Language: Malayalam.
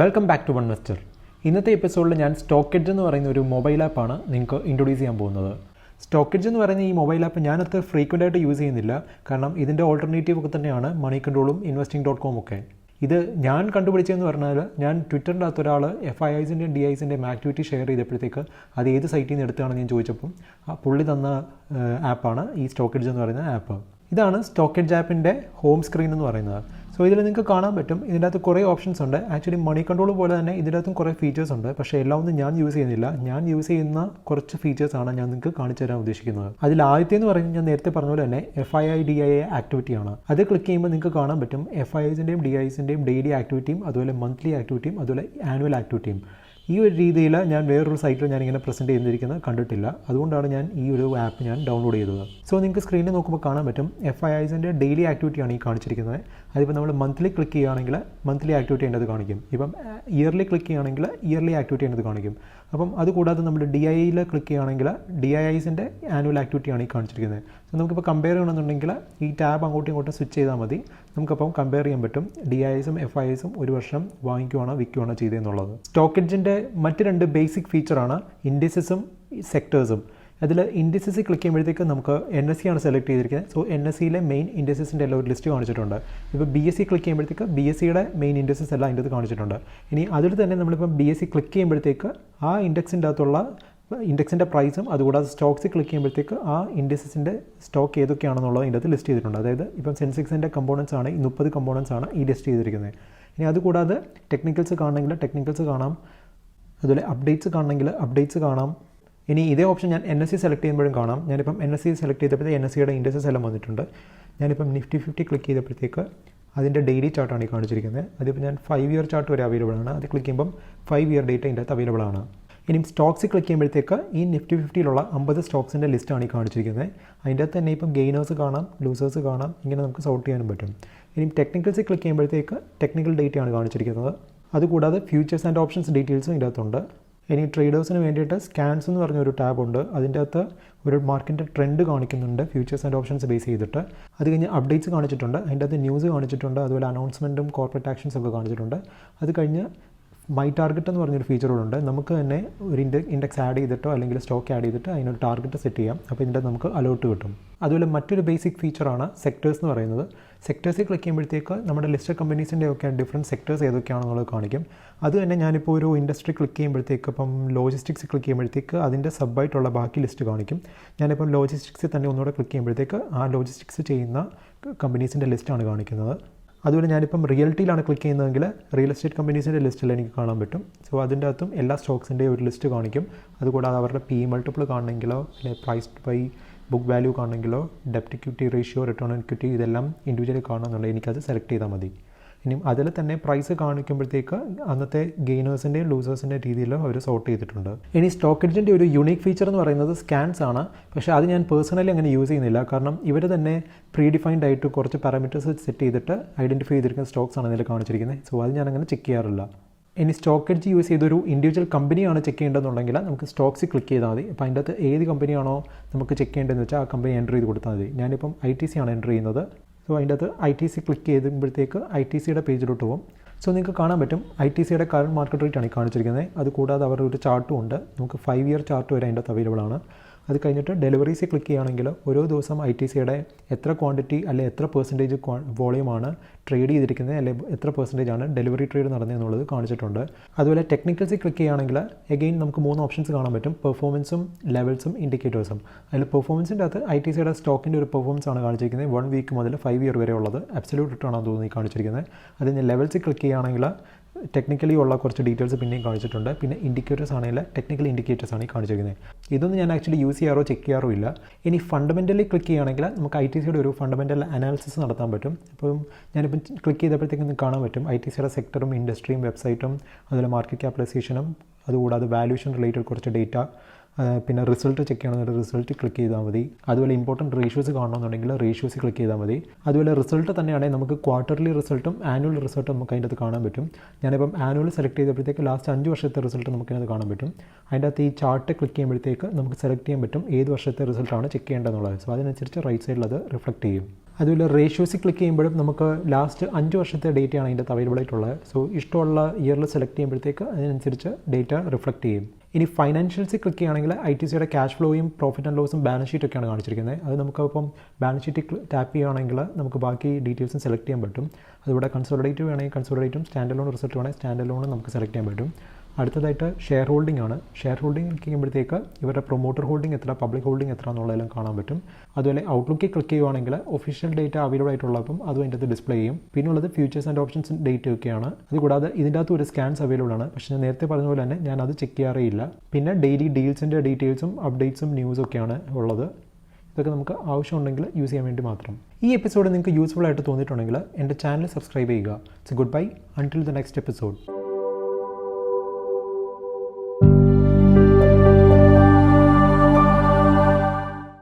Welcome back to Onevestor. ഇന്നത്തെ എപ്പിസോഡിൽ ഞാൻ StockEdge എന്ന് പറയുന്ന ഒരു മൊബൈൽ ആപ്പാണ് നിങ്ങൾക്ക് ഇൻട്രൊഡ്യൂസ് ചെയ്യാൻ പോകുന്നത്. StockEdge എന്ന് പറയുന്ന ഈ മൊബൈൽ ആപ്പ് ഞാനത്ര ഫ്രീക്വൻ്റ് ആയിട്ട് യൂസ് ചെയ്യുന്നില്ല. കാരണം ഇതിൻ്റെ ഓൾട്ടർനേറ്റീവ് ഒക്കെ തന്നെയാണ് മണി കൺട്രോളും investing.com ഒക്കെ. ഇത് ഞാൻ കണ്ടുപിടിച്ചതെന്ന് പറഞ്ഞാൽ ഞാൻ ട്വിറ്ററിൻ്റെ അകത്ത് ഒരാൾ FIIസിൻ്റെയും DIസിൻ്റെയും ആക്ടിവിറ്റി ഷെയർ ചെയ്തപ്പോഴത്തേക്ക് അത് ഏത് സൈറ്റിൽ നിന്ന് എടുത്താണെന്ന് ഞാൻ ചോദിച്ചപ്പം പുള്ളി തന്ന ആപ്പാണ് ഈ StockEdge എന്ന് പറയുന്ന ആപ്പ്. ഇതാണ് StockEdge ആപ്പിൻ്റെ ഹോം സ്ക്രീൻ എന്ന് പറയുന്നത്. സോ ഇതിൽ നിങ്ങൾക്ക് കാണാൻ പറ്റും ഇതിൻ്റെ അകത്ത് കുറേ ഓപ്ഷൻസ് ഉണ്ട്. ആക്ച്വലി മണി കൺട്രോൾ പോലെ തന്നെ ഇതിൻ്റെ അകത്തും കുറേ ഫീച്ചേഴ്സ് ഉണ്ട്. പക്ഷേ എല്ലാം ഒന്നും ഞാൻ യൂസ് ചെയ്യുന്നില്ല. ഞാൻ യൂസ് ചെയ്യുന്ന കുറച്ച് ഫീച്ചേഴ്സാണ് ഞാൻ നിങ്ങൾക്ക് കാണിച്ചു തരാൻ ഉദ്ദേശിക്കുന്നത്. അതിൽ ആദ്യത്തേന്ന് പറയുന്നത് ഞാൻ നേരത്തെ പറഞ്ഞ പോലെ തന്നെ FII DIA ആക്ടിവിറ്റിയാണ്. അത് ക്ലിക്ക് ചെയ്യുമ്പോൾ നിങ്ങൾക്ക് കാണാൻ പറ്റും FIIസിൻ്റെയും DIസിൻ്റെയും ഡെയിലി ആക്ടിവിറ്റിയും അതുപോലെ മന്ത്ലി ആക്ടിവിറ്റിയും അതുപോലെ ആനുവൽ ആക്ടിവിറ്റിയും. ഈ ഒരു രീതിയിൽ ഞാൻ വേറൊരു സൈറ്റിൽ ഞാനിങ്ങനെ പ്രസൻറ്റ് ചെയ്തിരിക്കുന്നത് കണ്ടിട്ടില്ല. അതുകൊണ്ടാണ് ഞാൻ ഈ ഒരു ആപ്പ് ഞാൻ ഡൗൺലോഡ് ചെയ്തത്. സോ നിങ്ങൾക്ക് സ്ക്രീനിൽ നോക്കുമ്പോൾ കാണാൻ പറ്റും FIIസിൻ്റെ ഡെയിലി ആക്ടിവിറ്റിയാണ് ഈ കാണിച്ചിരിക്കുന്നത്. അതിപ്പോൾ നമ്മൾ മന്ത്ലി ക്ലിക്ക് ചെയ്യുകയാണെങ്കിൽ മന്ത്ലി ആക്ടിവിറ്റി അതിൻ്റെ അത് കാണിക്കും. ഇപ്പം ഇയർലി ക്ലിക്ക് ചെയ്യുകയാണെങ്കിൽ ഇയർലി ആക്ടിവിറ്റി അതിൻ്റെ അത് കാണിക്കും. അപ്പം അതുകൂടാതെ നമ്മൾ DIയിൽ ക്ലിക്ക് ചെയ്യുകയാണെങ്കിൽ DIIസിൻ്റെ ആനുവൽ ആക്ടിവിറ്റിയാണ് ഈ കാണിച്ചിരിക്കുന്നത്. സോ നമുക്കിപ്പോൾ കമ്പയർ ചെയ്യണമെന്നുണ്ടെങ്കിൽ ഈ ടാബ് അങ്ങോട്ടും ഇങ്ങോട്ടും സ്വിച്ച് ചെയ്താൽ മതി. നമുക്കപ്പം കമ്പയർ ചെയ്യാൻ പറ്റും DIസും FIIസും ഒരു വർഷം വാങ്ങിക്കുവാണോ വിൽക്കുവാണോ ചെയ്തതെന്നുള്ളത്. StockEdgeൻ്റെ മറ്റ് രണ്ട് ബേസിക് ഫീച്ചറാണ് ഇൻഡിസസും സെക്ടേഴ്സും. അതിൽ ഇൻഡിസസ് ക്ലിക്ക് ചെയ്യുമ്പോഴത്തേക്ക് നമുക്ക് NSE ആണ് സെലക്ട് ചെയ്തിരിക്കുന്നത്. സോ NSEയിലെ മെയിൻ ഇൻഡിസസിൻ്റെ എല്ലാം ഒരു ലിസ്റ്റ് കാണിച്ചിട്ടുണ്ട്. ഇപ്പോൾ BSE ക്ലിക്ക് ചെയ്യുമ്പോഴത്തേക്ക് BSEയുടെ മെയിൻ ഇൻഡിസസ് എല്ലാം അതിൻ്റെ അത് കാണിച്ചിട്ടുണ്ട്. ഇനി അതിൽ തന്നെ നമ്മളിപ്പം BSE ക്ലിക്ക് ചെയ്യുമ്പോഴത്തേക്ക് ആ ഇൻഡെക്സിൻ്റെ അകത്തുള്ള ഇൻഡെക്സിൻ്റെ പ്രൈസും അതുകൂടാതെ സ്റ്റോക്സ് ക്ലിക്ക് ചെയ്യുമ്പോഴത്തേക്ക് ആ ഇൻഡിസസിൻ്റെ സ്റ്റോക്ക് ഏതൊക്കെയാണെന്നുള്ളത് അതിൻ്റെ അത് ലിസ്റ്റ് ചെയ്തിട്ടുണ്ട്. അതായത് ഇപ്പം സെൻസെക്സിൻ്റെ കമ്പോണൻസ് ആണ് 30 കമ്പോണൻസ് ആണ് ഈ ലിസ്റ്റ് ചെയ്തിരിക്കുന്നത്. ഇനി അതുകൂടാതെ ടെക്നിക്കൽസ് കാണണമെങ്കിൽ ടെക്നിക്കൽസ് കാണാം, അതുപോലെ അപ്ഡേറ്റ്സ് കാണണമെങ്കിൽ അപ്ഡേറ്റ്സ് കാണാം. ഇനി ഇതേ ഓപ്ഷൻ ഞാൻ NSE സെലക്ട് ചെയ്യുമ്പോഴും കാണാം. ഞാനിപ്പം NSE സെലക്ട് ചെയ്തപ്പോഴത്തേക്ക് NSEയുടെ ഇൻഡെക്സസ് എല്ലാം വന്നിട്ടുണ്ട്. ഞാനിപ്പം Nifty 50 ക്ലിക്ക് ചെയ്തപ്പോഴത്തേക്ക് അതിൻ്റെ ഡെയിലി ചാർട്ടാണ് ഈ കാണിച്ചിരിക്കുന്നത്. അതിപ്പോൾ ഞാൻ 5 ഇയർ ചാർട്ട് വരെ അവൈലബിൾ ആണ്. അത് ക്ലിക്ക് ചെയ്യുമ്പം 5 ഇയർ ഡേറ്റ ഇതിൻ്റെ അകത്ത് അവൈലബിൾ ആണ്. ഇനി സ്റ്റോക്സ് ക്ലിക്ക് ചെയ്യുമ്പോഴത്തേക്ക് ഈ Nifty 50യിലുള്ള 50 സ്റ്റോക്സിൻ്റെ ലിസ്റ്റാണ് ഈ കാണിച്ചിരിക്കുന്നത്. അതിൻ്റെ അകത്ത് തന്നെ ഇപ്പം ഗെയിനേഴ്സ് കാണാം, ലൂസേഴ്സ് കാണാം, ഇങ്ങനെ നമുക്ക് സോർട്ട് ചെയ്യാനും പറ്റും. ഇനി ടെക്നിക്കൽസ് ക്ലിക്ക് ചെയ്യുമ്പോഴത്തേക്ക് ടെക്നിക്കൽ ഡേറ്റയാണ് കാണിച്ചിരിക്കുന്നത്. അതുകൂടാതെ ഫ്യൂച്ചേഴ്സ് ആൻഡ് ഓപ്ഷൻസ് ഡീറ്റെയിൽസും ഇതിൻ്റെ അകത്തുണ്ട്. ഇനി ട്രേഡേഴ്സിന് വേണ്ടിയിട്ട് സ്കാൻസ് എന്ന് പറഞ്ഞൊരു ടാബുണ്ട്. അതിൻ്റെ അകത്ത് ഒരു മാർക്കറ്റിൻ്റെ ട്രെൻഡ് കാണിക്കുന്നുണ്ട് ഫ്യൂച്ചേഴ്സ് ആൻഡ് ഓപ്ഷൻസ് ബേസ് ചെയ്തിട്ട്. അത് കഴിഞ്ഞ് അപ്ഡേറ്റ്സ് കാണിച്ചിട്ടുണ്ട്, അതിൻ്റെ അകത്ത് ന്യൂസ് കാണിച്ചിട്ടുണ്ട്, അതുപോലെ അനൗൺസ്മെൻറ്റും കോർപ്പറേറ്റ് ആക്ഷൻസ് ഒക്കെ കാണിച്ചിട്ടുണ്ട്. അത് കഴിഞ്ഞ് മൈ ടാർഗറ്റ് എന്ന് പറഞ്ഞൊരു ഫീച്ചറുണ്ട്. നമുക്ക് തന്നെ ഒരു ഇൻഡെക്സ് ആഡ് ചെയ്തിട്ടോ അല്ലെങ്കിൽ സ്റ്റോക്ക് ആഡ് ചെയ്തിട്ട് അതിനൊരു ടാർഗറ്റ് സെറ്റ് ചെയ്യാം. അപ്പോൾ ഇതിൻ്റെ നമുക്ക് അലേർട്ട് കിട്ടും. അതുപോലെ മറ്റൊരു ബേസിക് ഫീച്ചറാണ് സെക്ടേഴ്സ് എന്ന് പറയുന്നത്. സെക്ടേഴ്സിൽ ക്ലിക്ക് ചെയ്യുമ്പോഴത്തേക്ക് നമ്മുടെ ലിസ്റ്റഡ് കമ്പനീസിൻ്റെ ഒക്കെ ഡിഫറൻറ്റ് സെക്ടേഴ്സ് ഏതൊക്കെയാണെന്നുള്ളത് കാണിക്കും. അത് തന്നെ ഞാനിപ്പോൾ ഒരു ഇൻഡസ്ട്രി ക്ലിക്ക് ചെയ്യുമ്പോഴത്തേക്ക് ഇപ്പം ലോജിസ്റ്റിക്സ് ക്ലിക്ക് ചെയ്യുമ്പോഴത്തേക്ക് അതിൻ്റെ സബ്ബായിട്ടുള്ള ബാക്കി ലിസ്റ്റ് കാണിക്കും. ഞാനിപ്പം ലോജിസ്റ്റിക്സിൽ തന്നെ ഒന്നുകൂടെ ക്ലിക്ക് ചെയ്യുമ്പോഴത്തേക്ക് ആ ലോജിസ്റ്റിക്സ് ചെയ്യുന്ന കമ്പനീസിൻ്റെ ലിസ്റ്റാണ് കാണിക്കുന്നത്. അതുപോലെ ഞാനിപ്പം റിയൽറ്റിയിലാണ് ക്ലിക്ക് ചെയ്യുന്നതെങ്കിൽ റിയൽ എസ്റ്റേറ്റ് കമ്പനീസിൻ്റെ ലിസ്റ്റിൽ എനിക്ക് കാണാൻ പറ്റും. സോ അതിൻ്റെ അകത്തും എല്ലാ സ്റ്റോക്സിൻ്റെയും ഒരു ലിസ്റ്റ് കാണിക്കും. അതുകൂടാതെ അവരുടെ PE മൾട്ടിപ്പിൾ കാണണമെങ്കിലോ അല്ലെങ്കിൽ പ്രൈസ് ബൈ ബുക്ക് വാല്യൂ കാണണമെങ്കിലോ ഡെപ്റ്റ് equity ratio return on equity ഇതെല്ലാം ഇൻഡിവിജ്വലി കാണണമെന്നുണ്ടെങ്കിൽ എനിക്കത് സെലക്ട് ചെയ്താൽ മതി. ഇനി അതിൽ തന്നെ പ്രൈസ് കാണിക്കുമ്പോഴത്തേക്ക് അന്നത്തെ ഗെയിനേഴ്സിൻ്റെയും ലൂസേഴ്സിൻ്റെയും രീതിയിൽ അവർ സോർട്ട് ചെയ്തിട്ടുണ്ട്. ഇനി StockEdgeൻ്റെ ഒരു യുണീക്ക് ഫീച്ചർ എന്ന് പറയുന്നത് സ്കാൻസ് ആണ്. പക്ഷേ അത് ഞാൻ പേഴ്സണലി അങ്ങനെ യൂസ് ചെയ്യുന്നില്ല. കാരണം ഇവർ തന്നെ പ്രീ ഡിഫൈൻഡ് ആയിട്ട് കുറച്ച് പാരാമീറ്റേഴ്സ് സെറ്റ് ചെയ്തിട്ട് ഐഡൻറ്റിഫൈ ചെയ്തിരിക്കുന്ന സ്റ്റോക്സ് ആണ് ഇതിൽ കാണിച്ചിരിക്കുന്നത്. സോ അത് ഞാൻ അങ്ങനെ ചെക്ക് ചെയ്യാറില്ല. ഇനി StockEdge യൂസ് ചെയ്തൊരു ഇൻഡിവിജ്വൽ കമ്പനിയാണ് ചെക്ക് ചെയ്യേണ്ടതെന്നുണ്ടെങ്കിൽ നമുക്ക് സ്റ്റോക്സ് ക്ലിക്ക് ചെയ്താൽ മതി. അപ്പോൾ അതിൻ്റെ അകത്ത് ഏത് കമ്പനിയാണോ നമുക്ക് ചെക്ക് ചെയ്യേണ്ടതെന്ന് വെച്ചാൽ ആ കമ്പനി എൻ്റർ ചെയ്ത് കൊടുത്താൽ മതി. ഞാനിപ്പം ITC ആണ് എൻ്റർ ചെയ്യുന്നത്. സോ അതിൻ്റെ അകത്ത് ITC ക്ലിക്ക് ചെയ്യുമ്പോഴത്തേക്ക് ITCയുടെ പേജിലോട്ട് പോകും. സോ നിങ്ങൾക്ക് കാണാൻ പറ്റും ITCയുടെ കറണ്ട് മാർക്കറ്റ് റേറ്റ് ആണ് ഈ കാണിച്ചിരിക്കുന്നത്. അതുകൂടാതെ അവരുടെ ഒരു ചാർട്ടും ഉണ്ട്. നമുക്ക് 5 ഇയർ ചാർട്ട് വരെ അതിൻ്റെ അകത്ത് അവൈലബിൾ ആണ്. അത് കഴിഞ്ഞിട്ട് ഡെലിവറീസ് ക്ലിക്ക് ചെയ്യുകയാണെങ്കിൽ ഓരോ ദിവസം ITCയുടെ എത്ര ക്വാണ്ടിറ്റി അല്ലെങ്കിൽ എത്ര പെർസെൻറ്റേജ് വോളിയമാണ് ട്രേഡ് ചെയ്തിരിക്കുന്നത് അല്ലെങ്കിൽ എത്ര പെർസെൻറ്റേജ് ആണ് ഡെലിവറി ട്രേഡ് നടന്നതെന്നുള്ളത് കാണിച്ചിട്ടുണ്ട്. അതുപോലെ ടെക്നിക്കൽസിൽ ക്ലിക്ക് ചെയ്യുകയാണെങ്കിൽ എഗെയിൻ നമുക്ക് 3 ഓപ്ഷൻസ് കാണാൻ പറ്റും: പെർഫോമൻസും, ലെവൽസും, ഇൻഡിക്കേറ്റേഴ്സും. അതിൽ പെർഫോമൻസിൻ്റെ അകത്ത് ITCയുടെ സ്റ്റോക്കിൻ്റെ ഒരു പെർഫോമൻസ് ആണ് കാണിച്ചിരിക്കുന്നത്. 1 വീക്ക് മുതൽ 5 ഇയർ വരെ ഉള്ളത് അബ്സല്യൂട്ട് റിട്ടേൺ ആണെന്ന് തോന്നി കാണിച്ചിരിക്കുന്നത്. അതിന് ലെവൽസിൽ ക്ലിക്ക് ചെയ്യുകയാണെങ്കിൽ ടെക്നിക്കലി ഉള്ള കുറച്ച് ഡീറ്റെയിൽസ് പിന്നെയും കാണിച്ചിട്ടുണ്ട്. പിന്നെ ഇൻഡിക്കേറ്റേഴ്സ് ആണെങ്കിൽ ടെക്നിക്കൽ ഇൻഡിക്കേറ്റേഴ്സ് ആണ് ഈ കാണിച്ചിരിക്കുന്നത്. ഇതൊന്നും ഞാൻ ആക്ച്വലി യൂസ് ചെയ്യാറോ ചെക്ക് ചെയ്യാറോ ഇല്ല. ഇനി ഫണ്ടമെൻ്റലി ക്ലിക്ക് ചെയ്യുകയാണെങ്കിൽ നമുക്ക് ITCയുടെ ഒരു ഫണ്ടമെൻ്റൽ അനാലിസിസ് നടത്താൻ പറ്റും. അപ്പം ഞാനിപ്പം ക്ലിക്ക് ചെയ്തപ്പോഴത്തേക്കും കാണാൻ പറ്റും ITCയുടെ സെക്ടറും ഇൻഡസ്ട്രിയും വെബ്സൈറ്റും അതുപോലെ മാർക്കറ്റ് ക്യാപിറ്റലൈസേഷനും അതുകൂടാതെ വാല്യൂഷൻ റിലേറ്റഡ് കുറച്ച് ഡേറ്റ, പിന്നെ റിസൾട്ട് ചെക്ക് ചെയ്യണമെന്നുണ്ടെങ്കിൽ റിസൾട്ട് ക്ലിക്ക് ചെയ്താൽ മതി. അതുപോലെ ഇമ്പോർട്ടൻറ്റ് റേഷ്യോസ് കാണണമെന്നുണ്ടെങ്കിൽ റേഷ്യോസ് ക്ലിക്ക് ചെയ്താൽ മതി. അതുപോലെ റിസൾട്ട് തന്നെയാണെങ്കിൽ നമുക്ക് ക്വാർട്ടർലി റിസൾട്ടും ആനുവൽ റിസൾട്ടും നമുക്ക് അതിൻ്റെ അകത്ത് കാണാൻ പറ്റും. ഞാനിപ്പം ആനുവൽ സെലക്ട് ചെയ്തപ്പോഴത്തേക്ക് ലാസ്റ്റ് 5 വർഷത്തെ റിസൾട്ട് നമുക്ക് അതിനകത്ത് കാണാൻ പറ്റും. അതിൻ്റെ അകത്ത് ഈ ചാർട്ട് ക്ലിക്ക് ചെയ്യുമ്പോഴത്തേക്ക് നമുക്ക് സെലക്ട് ചെയ്യാൻ പറ്റും ഏത് വർഷത്തെ റിസൾട്ടാണ് ചെക്ക് ചെയ്യേണ്ടതെന്നുള്ളത്. സോ അതിനനുസരിച്ച് റൈറ്റ് സൈഡിൽ അത് റിഫ്ലക്റ്റ് ചെയ്യും. അതുപോലെ റേഷ്യോസ് ക്ലിക്ക് ചെയ്യുമ്പോഴും നമുക്ക് ലാസ്റ്റ് 5 വർഷത്തെ ഡേറ്റയാണ് അതിൻ്റെ അവൈലബിൾ ആയിട്ടുള്ളത്. സോ ഇഷ്ടമുള്ള ഇയറിൽ സെലക്ട് ചെയ്യുമ്പോഴത്തേക്ക് അതിനനുസരിച്ച് ഡേറ്റ റിഫ്ലക്റ്റ് ചെയ്യും. ഇനി ഫൈനാൻഷ്യൽസ് ക്ലിക്ക് ചെയ്യുകയാണെങ്കിൽ ITCയുടെ ക്യാഷ് ഫ്ലോയും പ്രോഫിറ്റ് ആൻഡ് ലോസും ബാലൻസ് ഷീറ്റൊക്കെയാണ് കാണിച്ചിരിക്കുന്നത്. അത് നമുക്കിപ്പം ബാലൻസ് ഷീറ്റ് ടാപ്പ് ചെയ്യുകയാണെങ്കിൽ നമുക്ക് ബാക്കി ഡീറ്റെയിൽസും സെലക്ട് ചെയ്യാൻ പറ്റും. അതുകൂടെ കൺസോളിഡേറ്റീവ് വേണമെങ്കിൽ കൺസോളിഡേറ്റും സ്റ്റാൻഡ് ലോൺ റിസൾട്ട് വേണമെങ്കിൽ സ്റ്റാൻഡ് ലോണും നമുക്ക് സെലക്ട് ചെയ്യാൻ പറ്റും. അടുത്തതായിട്ട് ഷെയർ ഹോൾഡിംഗ് ആണ്. ഷെയർ ഹോൾഡിംഗ് ക്ലിക്ക് ചെയ്യുമ്പോഴത്തേക്ക് ഇവരുടെ പ്രൊമോട്ടർ ഹോൾഡിംഗ് എത്ര, പബ്ലിക് ഹോൾഡിംഗ് എത്ര എന്നുള്ളതെല്ലാം കാണാൻ പറ്റും. അതുപോലെ ഔട്ട്ലുക്കിൽ ക്ലിക്ക് ചെയ്യുവാണെങ്കിൽ ഒഫീഷ്യൽ ഡേറ്റ അവൈലബിൾ ആയിട്ടുള്ളപ്പം അതും അതിൻ്റെ അകത്ത് ഡിസ്പ്ലേ ചെയ്യും. പിന്നുള്ളത് ഫ്യൂച്ചേഴ്സ് ആൻഡ് ഓപ്ഷൻസ് ഡേറ്റ് ഒക്കെയാണ്. അതുകൂടാതെ ഇതിൻ്റെ അകത്ത് ഒരു സ്കാൻസ് അവൈലബിൾ ആണ്. പക്ഷേ ഞാൻ നേരത്തെ പറഞ്ഞ പോലെ തന്നെ ഞാൻ അത് ചെക്ക് ചെയ്യാറേയില്ല. പിന്നെ ഡെയിലി ഡീൽസിൻ്റെ ഡീറ്റെയിൽസും അപ്ഡേറ്റ്സും ന്യൂസും ഒക്കെയാണ് ഉള്ളത്. ഇതൊക്കെ നമുക്ക് ആവശ്യമുണ്ടെങ്കിൽ യൂസ് ചെയ്യാൻ വേണ്ടി മാത്രം. ഈ എപ്പിസോഡ് നിങ്ങൾക്ക് യൂസ്ഫുൾ ആയിട്ട് തോന്നിയിട്ടുണ്ടെങ്കിൽ എൻ്റെ ചാനൽ സബ്സ്ക്രൈബ് ചെയ്യുക. So good bye until the next episode.